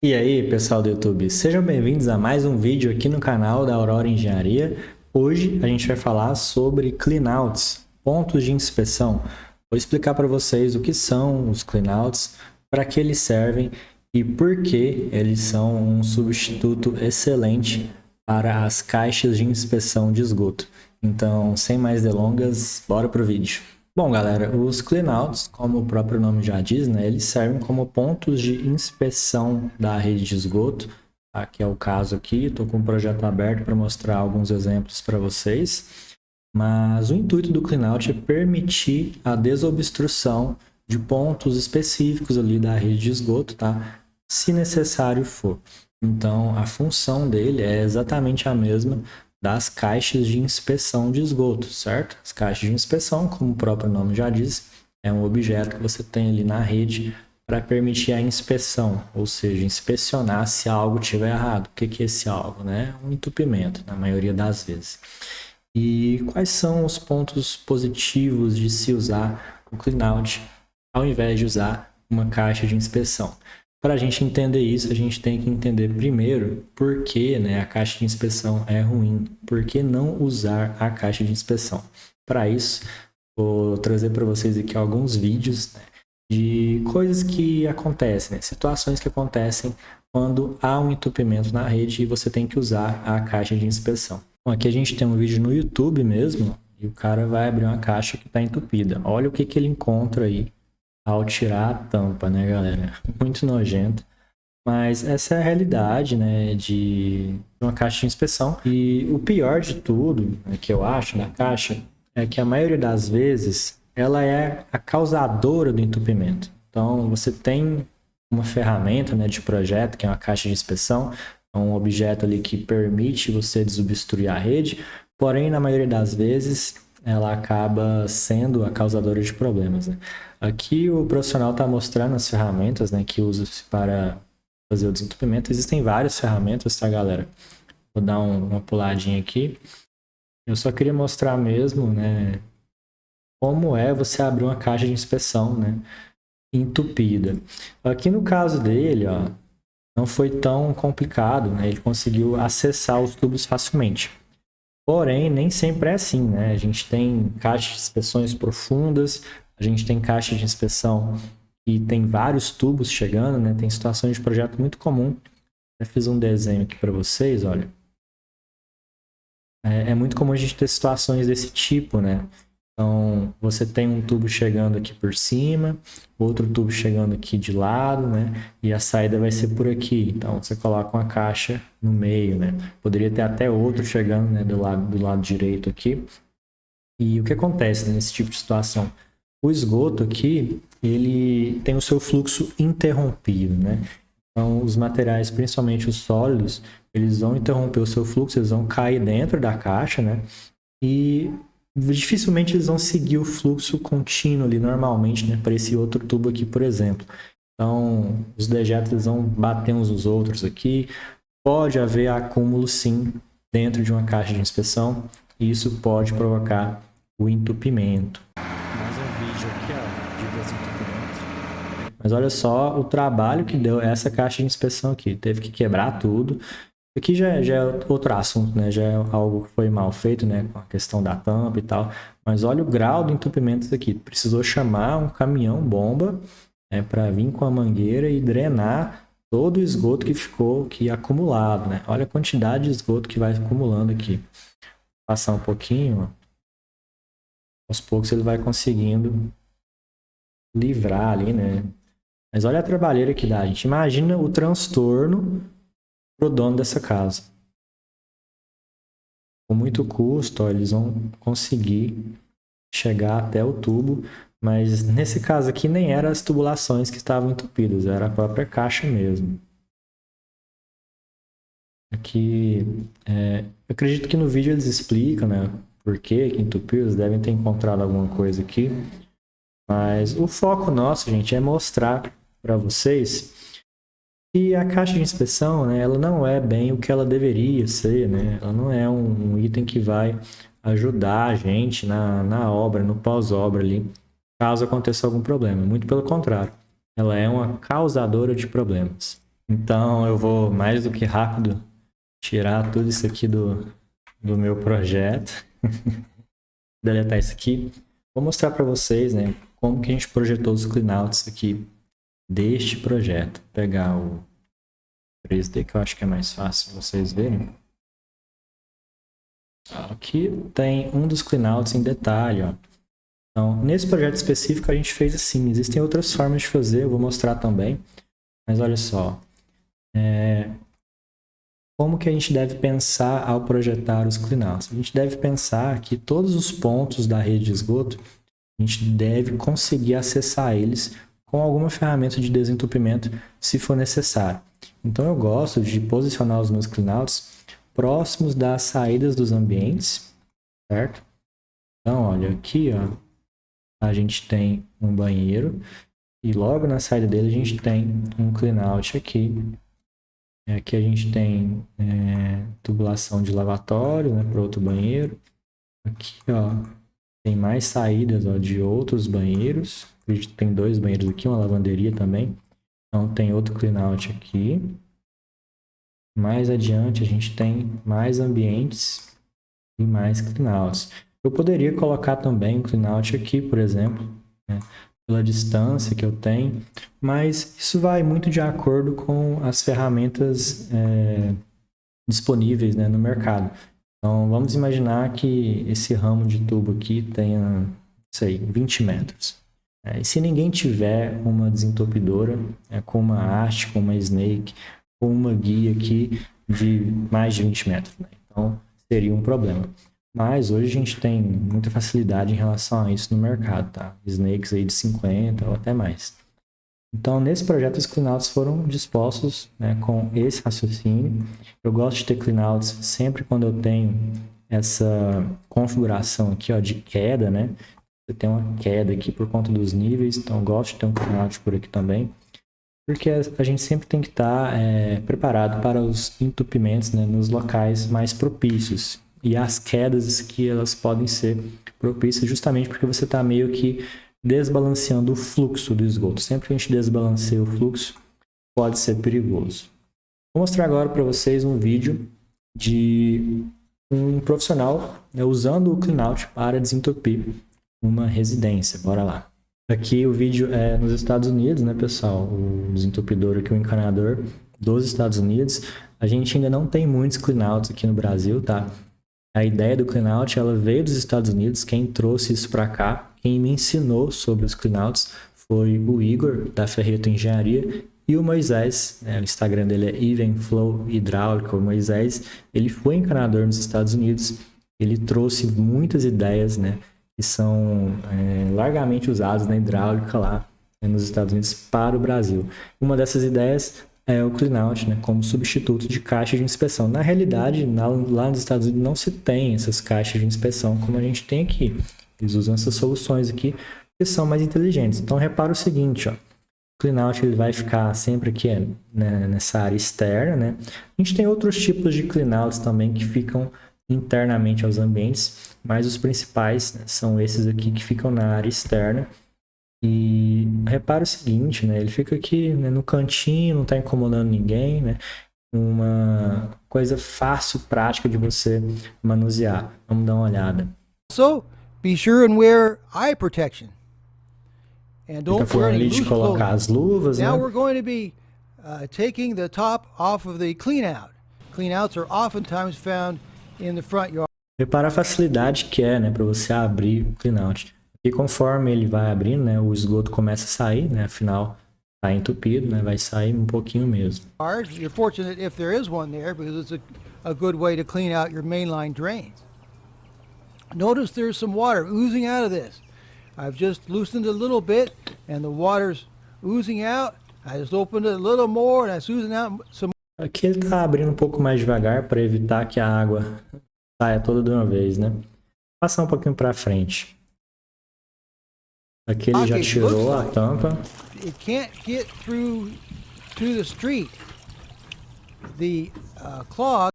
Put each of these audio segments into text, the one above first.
E aí, pessoal do YouTube, sejam bem-vindos a mais um vídeo aqui no canal da Aurora Engenharia. Hoje a gente vai falar sobre cleanouts, pontos de inspeção. Vou explicar para vocês o que são os cleanouts, para que eles servem e por que eles são um substituto excelente para as caixas de inspeção de esgoto. Então, sem mais delongas, bora pro vídeo. Bom, galera, os cleanouts, como o próprio nome já diz, né, eles servem como pontos de inspeção da rede de esgoto. Aqui é o caso aqui, estou com o projeto aberto para mostrar alguns exemplos para vocês. Mas o intuito do cleanout é permitir a desobstrução de pontos específicos ali da rede de esgoto, tá? Se necessário for. Então, a função dele é exatamente a mesma das caixas de inspeção de esgoto, certo? As caixas de inspeção, como o próprio nome já diz, é um objeto que você tem ali na rede para permitir a inspeção, ou seja, inspecionar se algo estiver errado. O que é esse algo, né? Um entupimento, na maioria das vezes. E quais são os pontos positivos de se usar o cleanout ao invés de usar uma caixa de inspeção? Para a gente entender isso, a gente tem que entender primeiro por que, né, a caixa de inspeção é ruim. Por que não usar a caixa de inspeção? Para isso, vou trazer para vocês aqui alguns vídeos, né, de coisas que acontecem, né, situações que acontecem quando há um entupimento na rede e você tem que usar a caixa de inspeção. Bom, aqui a gente tem um vídeo no YouTube mesmo e o cara vai abrir uma caixa que está entupida. Olha o que ele encontra aí ao tirar a tampa, né, galera? Muito nojento. Mas essa é a realidade, né, de uma caixa de inspeção. E o pior de tudo, né, que eu acho, da caixa, é que a maioria das vezes ela é a causadora do entupimento. Então, você tem uma ferramenta, né, de projeto, que é uma caixa de inspeção, um objeto ali que permite você desobstruir a rede, porém, na maioria das vezes, ela acaba sendo a causadora de problemas, né? Aqui o profissional está mostrando as ferramentas, né, que usa-se para fazer o desentupimento. Existem várias ferramentas, tá, galera? Vou dar uma puladinha aqui. Eu só queria mostrar mesmo, né, como é você abrir uma caixa de inspeção, né, entupida. Aqui no caso dele, ó, não foi tão complicado, né? Ele conseguiu acessar os tubos facilmente. Porém, nem sempre é assim, né? A gente tem caixas de inspeções profundas, a gente tem caixa de inspeção que tem vários tubos chegando, né? Tem situações de projeto muito comum. Eu fiz um desenho aqui para vocês, olha. É muito comum a gente ter situações desse tipo, né? Então, você tem um tubo chegando aqui por cima, outro tubo chegando aqui de lado, né? E a saída vai ser por aqui. Então, você coloca uma caixa no meio, né? Poderia ter até outro chegando, né, do lado direito aqui. E o que acontece, né, nesse tipo de situação? O esgoto aqui, ele tem o seu fluxo interrompido, né? Então, os materiais, principalmente os sólidos, eles vão interromper o seu fluxo, eles vão cair dentro da caixa, né? E dificilmente eles vão seguir o fluxo contínuo ali normalmente, né, para esse outro tubo aqui, por exemplo. Então, os dejetos eles vão bater uns nos outros aqui. Pode haver acúmulo, sim, dentro de uma caixa de inspeção, e isso pode provocar o entupimento. Mais um vídeo aqui, ó, de desentupimento. Mas olha só o trabalho que deu essa caixa de inspeção aqui. Teve que quebrar tudo. Aqui já é outro assunto, né? Já é algo que foi mal feito, né? Com a questão da tampa e tal. Mas olha o grau do entupimento aqui. Precisou chamar um caminhão-bomba, né, para vir com a mangueira e drenar todo o esgoto que ficou aqui acumulado, né? Olha a quantidade de esgoto que vai acumulando aqui. Vou passar um pouquinho, ó. Aos poucos ele vai conseguindo livrar ali, né? Mas olha a trabalheira que dá, gente. Imagina o transtorno pro dono dessa casa. Com muito custo, ó, eles vão conseguir chegar até o tubo, mas nesse caso aqui nem eram as tubulações que estavam entupidas, era a própria caixa mesmo. Aqui, eu acredito que no vídeo eles explicam, né, por que entupiu, eles devem ter encontrado alguma coisa aqui, mas o foco nosso, gente, é mostrar para vocês que a caixa de inspeção, né, ela não é bem o que ela deveria ser, né? Ela não é um item que vai ajudar a gente na obra, no pós-obra ali, caso aconteça algum problema. Muito pelo contrário, ela é uma causadora de problemas. Então eu vou mais do que rápido tirar tudo isso aqui do meu projeto, deletar isso aqui. Vou mostrar para vocês, né, como que a gente projetou os cleanouts aqui deste projeto. Vou pegar o 3D, que eu acho que é mais fácil vocês verem. Aqui tem um dos cleanouts em detalhe, ó. Então, nesse projeto específico a gente fez assim. Existem outras formas de fazer, eu vou mostrar também. Mas olha só, como que a gente deve pensar ao projetar os cleanouts? A gente deve pensar que todos os pontos da rede de esgoto, a gente deve conseguir acessar eles com alguma ferramenta de desentupimento, se for necessário. Então eu gosto de posicionar os meus cleanouts próximos das saídas dos ambientes, certo? Então, olha, aqui ó, a gente tem um banheiro e logo na saída dele a gente tem um cleanout aqui. Aqui a gente tem tubulação de lavatório, né, para outro banheiro. Aqui ó, tem mais saídas ó, de outros banheiros. A gente tem 2 banheiros aqui, uma lavanderia também. Então tem outro cleanout aqui. Mais adiante a gente tem mais ambientes e mais cleanouts. Eu poderia colocar também um cleanout aqui, por exemplo, né, pela distância que eu tenho, mas isso vai muito de acordo com as ferramentas disponíveis, né, no mercado. Então vamos imaginar que esse ramo de tubo aqui tenha, sei, 20 metros. E se ninguém tiver uma desentupidora com uma haste, com uma snake, com uma guia aqui de mais de 20 metros, né? Então seria um problema. Mas hoje a gente tem muita facilidade em relação a isso no mercado, tá? Snakes aí de 50 ou até mais. Então, nesse projeto, os cleanouts foram dispostos, né, com esse raciocínio. Eu gosto de ter cleanouts sempre quando eu tenho essa configuração aqui ó, de queda, né? Eu tenho uma queda aqui por conta dos níveis, então eu gosto de ter um cleanout por aqui também. Porque a gente sempre tem que estar preparado para os entupimentos, né, nos locais mais propícios. E as quedas que elas podem ser propícias justamente porque você está meio que desbalanceando o fluxo do esgoto. Sempre que a gente desbalanceia o fluxo, pode ser perigoso. Vou mostrar agora para vocês um vídeo de um profissional, né, usando o cleanout para desentupir uma residência. Bora lá. Aqui o vídeo é nos Estados Unidos, né, pessoal? O desentupidor aqui, o encanador dos Estados Unidos. A gente ainda não tem muitos cleanouts aqui no Brasil, tá? A ideia do cleanout, ela veio dos Estados Unidos. Quem trouxe isso para cá, quem me ensinou sobre os cleanouts foi o Igor, da Ferreto Engenharia, e o Moisés, né? O Instagram dele é Evenflow Hidráulica. O Moisés, ele foi encanador nos Estados Unidos. Ele trouxe muitas ideias, né, que são largamente usados na hidráulica lá nos Estados Unidos para o Brasil. Uma dessas ideias é o cleanout, né, como substituto de caixa de inspeção. Na realidade, lá nos Estados Unidos não se tem essas caixas de inspeção como a gente tem aqui. Eles usam essas soluções aqui que são mais inteligentes. Então, repara o seguinte, ó. O cleanout ele vai ficar sempre aqui né, nessa área externa, né? A gente tem outros tipos de cleanouts também que ficam internamente aos ambientes, mas os principais, né, são esses aqui que ficam na área externa. E repara o seguinte, né, ele fica aqui, né, no cantinho, não está incomodando ninguém, né, uma coisa fácil, prática de você manusear. Vamos dar uma olhada. So, be sure and wear eye protection. And don't wear any loose clothing. As luvas, Now né? we're going to be taking the top off of the cleanout. Cleanouts are oftentimes found in the front yard. Repara a facilidade que é, né, para você abrir o cleanout. E conforme ele vai abrindo, né, o esgoto começa a sair, né, afinal está entupido, né, vai sair um pouquinho mesmo. You're fortunate if there is one there because it's a good way to clean out your mainline drains. Notice there's some water oozing out of this. I've just loosened a little bit and the water's oozing out. I just opened it a little more and it's oozing out some. Aqui ele está abrindo um pouco mais devagar para evitar que a água saia toda de uma vez, né? Passar um pouquinho para frente. Aqui ele já tirou a tampa. It can't get through to the street. The clog.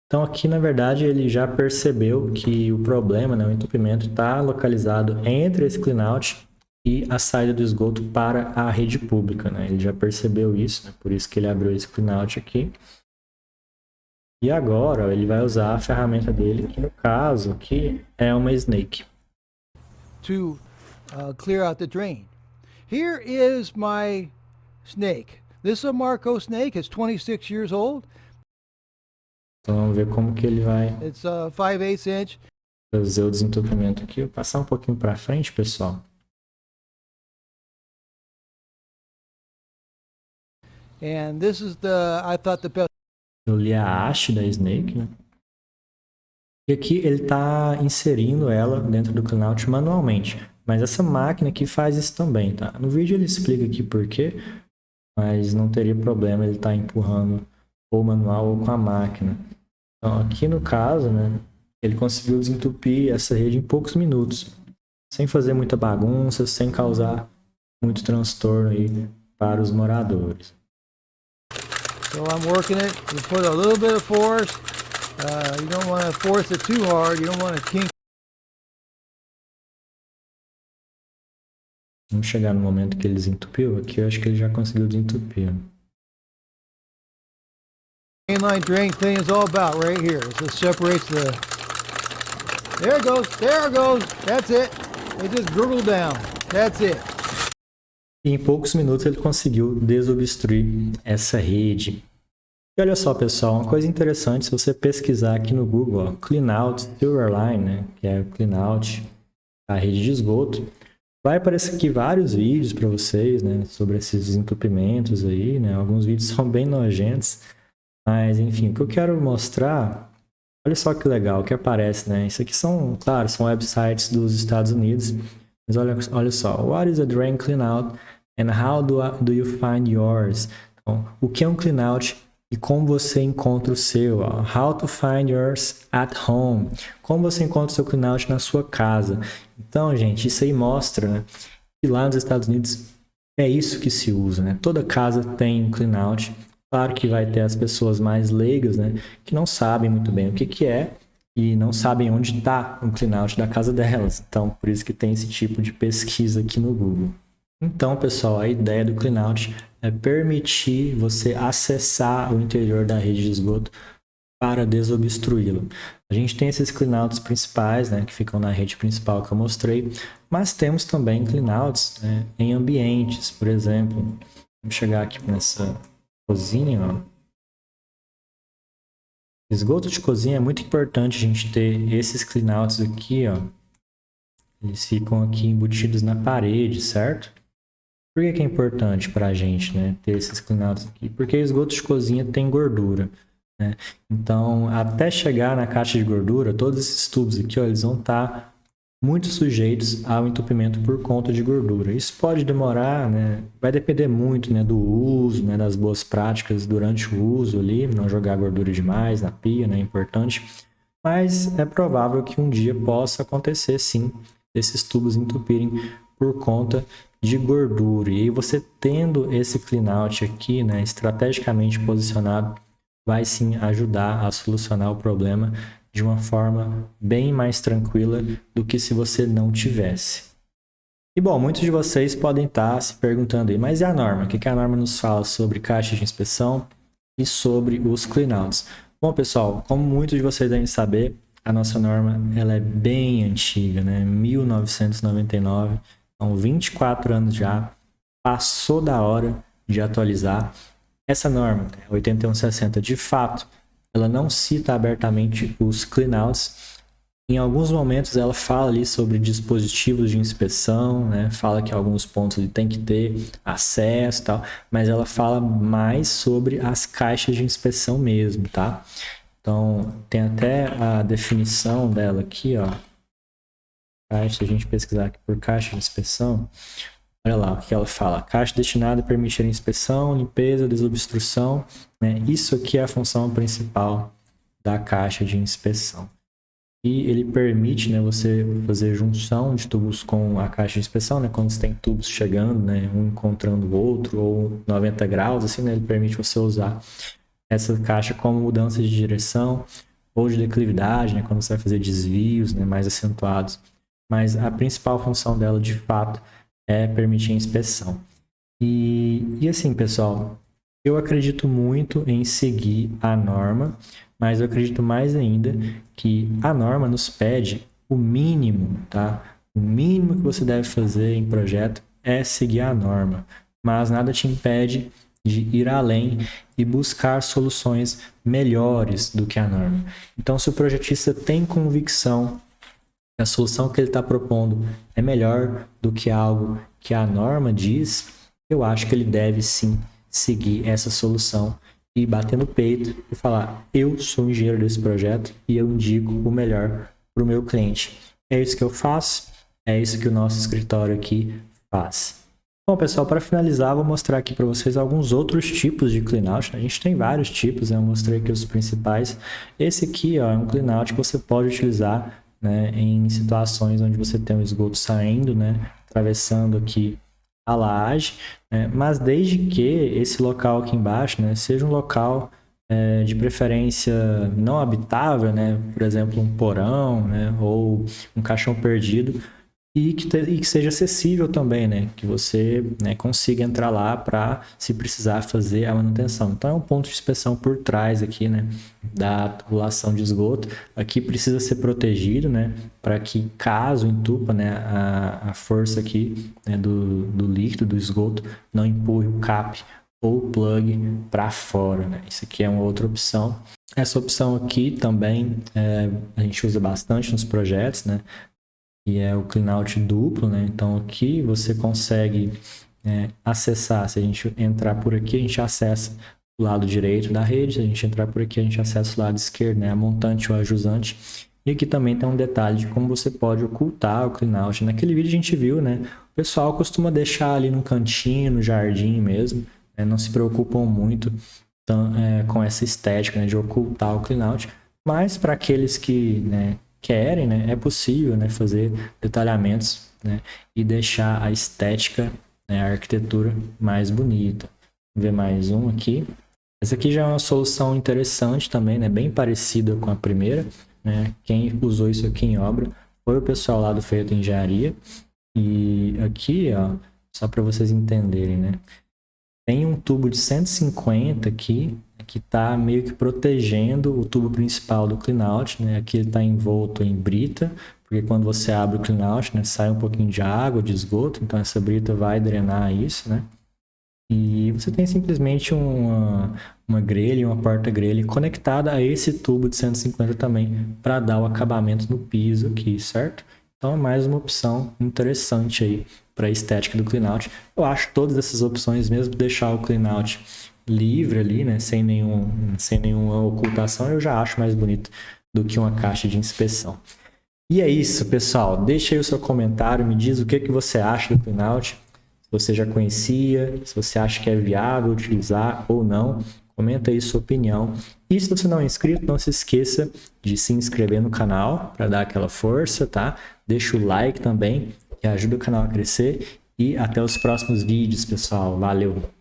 Então aqui na verdade ele já percebeu que o problema, né, o entupimento está localizado entre esse cleanout e a saída do esgoto para a rede pública, né? Ele já percebeu isso, né? Por isso que ele abriu esse cleanout aqui. E agora ó, ele vai usar a ferramenta dele, que no caso aqui é uma snake. To clear out the drain. Here is my snake. This is a Marco snake. It's 26 years old. Então vamos ver como que ele vai It's 5/8 inch. fazer o desentupimento aqui. Vou passar um pouquinho para frente, pessoal. And this is I thought the best. Eu li a haste da snake, né? E aqui ele está inserindo ela dentro do cleanout manualmente. Mas essa máquina aqui faz isso também, tá? No vídeo ele explica aqui por quê, mas não teria problema ele estar empurrando ou manual ou com a máquina. Então aqui no caso, né, ele conseguiu desentupir essa rede em poucos minutos, sem fazer muita bagunça, sem causar muito transtorno aí para os moradores. So I'm working it. You put a little bit of force. You don't want to force it too hard. You don't want to kink. Vamos chegar no momento que ele desentupiu. Aqui eu acho que ele já conseguiu desentupir. Mainline drain clean is all about right here. So it separates the. There it goes. There it goes. That's it. It just gurgled down. That's it. E em poucos minutos ele conseguiu desobstruir essa rede. E olha só, pessoal, uma coisa interessante, se você pesquisar aqui no Google, ó, Cleanout Sewer Line, né, que é o Cleanout, a rede de esgoto, vai aparecer aqui vários vídeos para vocês, né, sobre esses desentupimentos aí, né, alguns vídeos são bem nojentos, mas enfim, o que eu quero mostrar, olha só que legal, o que aparece, né, isso aqui são, claro, são websites dos Estados Unidos, mas olha só, what is a drain cleanout and how do you find yours? Então, o que é um cleanout e como você encontra o seu? How to find yours at home? Como você encontra o seu cleanout na sua casa? Então, gente, isso aí mostra, né, que lá nos Estados Unidos é isso que se usa, né? Toda casa tem um cleanout. Claro que vai ter as pessoas mais leigas, né, que não sabem muito bem o que é e não sabem onde está o cleanout da casa delas. Então, por isso que tem esse tipo de pesquisa aqui no Google. Então, pessoal, a ideia do cleanout é permitir você acessar o interior da rede de esgoto para desobstruí-lo. A gente tem esses cleanouts principais, né, que ficam na rede principal que eu mostrei, mas temos também cleanouts, né, em ambientes, por exemplo. Vamos chegar aqui nessa cozinha, ó. Esgoto de cozinha é muito importante a gente ter esses cleanouts aqui, ó. Eles ficam aqui embutidos na parede, certo? Por que é importante para a gente, né, ter esses cleanouts aqui? Porque esgoto de cozinha tem gordura, né? Então, até chegar na caixa de gordura, todos esses tubos aqui, ó, eles vão estar muito sujeitos ao entupimento por conta de gordura. Isso pode demorar, né? Vai depender muito, né, do uso, né, das boas práticas durante o uso ali, não jogar gordura demais na pia, né, é importante. Mas é provável que um dia possa acontecer, sim, esses tubos entupirem por conta de gordura. E aí você tendo esse cleanout aqui, né, estrategicamente posicionado, vai sim ajudar a solucionar o problema de uma forma bem mais tranquila do que se você não tivesse. E bom, muitos de vocês podem estar se perguntando aí, mas e a norma? O que a norma nos fala sobre caixas de inspeção e sobre os cleanouts? Bom, pessoal, como muitos de vocês devem saber, a nossa norma ela é bem antiga, né? 1999, então 24 anos já, passou da hora de atualizar. Essa norma, 8160, de fato, ela não cita abertamente os cleanouts. Em alguns momentos ela fala ali sobre dispositivos de inspeção, né? Fala que alguns pontos ele tem que ter acesso e tal, mas ela fala mais sobre as caixas de inspeção mesmo, tá? Então, tem até a definição dela aqui, ó. Se a gente pesquisar aqui por caixa de inspeção, olha lá o que ela fala. Caixa destinada a permitir a inspeção, limpeza, desobstrução, né? Isso aqui é a função principal da caixa de inspeção. E ele permite, né, você fazer junção de tubos com a caixa de inspeção, né, quando você tem tubos chegando, né, um encontrando o outro, ou 90 graus, assim, né, ele permite você usar essa caixa como mudança de direção ou de declividade, né, quando você vai fazer desvios, né, mais acentuados. Mas a principal função dela, de fato, permitir a inspeção. E assim, pessoal, eu acredito muito em seguir a norma, mas eu acredito mais ainda que a norma nos pede o mínimo, tá? O mínimo que você deve fazer em projeto é seguir a norma, mas nada te impede de ir além e buscar soluções melhores do que a norma. Então, se o projetista tem convicção que a solução que ele está propondo é melhor do que algo que a norma diz, eu acho que ele deve sim seguir essa solução e bater no peito e falar: eu sou engenheiro desse projeto e eu indico o melhor para o meu cliente. É isso que eu faço, é isso que o nosso escritório aqui faz. Bom, pessoal, para finalizar, vou mostrar aqui para vocês alguns outros tipos de cleanout. A gente tem vários tipos, né? Eu mostrei aqui os principais. Esse aqui, ó, é um cleanout que você pode utilizar, né, em situações onde você tem um esgoto saindo, né, atravessando aqui a laje, né, mas desde que esse local aqui embaixo, né, seja um local de preferência não habitável, né, por exemplo, um porão, né, ou um caixão perdido, e que seja acessível também, né? Que você, né, consiga entrar lá para, se precisar, fazer a manutenção. Então, é um ponto de inspeção por trás aqui, né, da tubulação de esgoto. Aqui precisa ser protegido, né, para que, caso entupa, né, a força aqui, né, do líquido, do esgoto, não empurre o cap ou o plug para fora, né? Isso aqui é uma outra opção. Essa opção aqui também a gente usa bastante nos projetos, né? E é o cleanout duplo, né? Então aqui você consegue acessar. Se a gente entrar por aqui, a gente acessa o lado direito da rede. Se a gente entrar por aqui, a gente acessa o lado esquerdo, né? A montante ou a jusante. E aqui também tem um detalhe de como você pode ocultar o cleanout. Naquele vídeo a gente viu, né? O pessoal costuma deixar ali no cantinho, no jardim mesmo, né? Não se preocupam muito com essa estética, né, de ocultar o cleanout. Mas para aqueles que, né, querem, né, é possível, né, fazer detalhamentos, né, e deixar a estética, né, a arquitetura mais bonita. Vou ver mais um aqui. Essa aqui já é uma solução interessante também, né, bem parecida com a primeira, né. Quem usou isso aqui em obra foi o pessoal lá do Feito Engenharia. E aqui, ó, só para vocês entenderem, né, tem um tubo de 150 aqui, que está meio que protegendo o tubo principal do cleanout, né? Aqui ele está envolto em brita, porque quando você abre o cleanout, né, sai um pouquinho de água, de esgoto, então essa brita vai drenar isso, né? E você tem simplesmente uma grelha, uma porta-grelha conectada a esse tubo de 150 também, para dar o acabamento no piso aqui, certo? Então é mais uma opção interessante aí para a estética do cleanout. Eu acho todas essas opções, mesmo deixar o cleanout livre ali, né, sem nenhuma ocultação, eu já acho mais bonito do que uma caixa de inspeção. E é isso, pessoal. Deixa aí o seu comentário, me diz o que você acha do cleanout, se você já conhecia, se você acha que é viável utilizar ou não. Comenta aí sua opinião. E se você não é inscrito, não se esqueça de se inscrever no canal para dar aquela força, tá? Deixa o like também, que ajuda o canal a crescer. E até os próximos vídeos, pessoal. Valeu!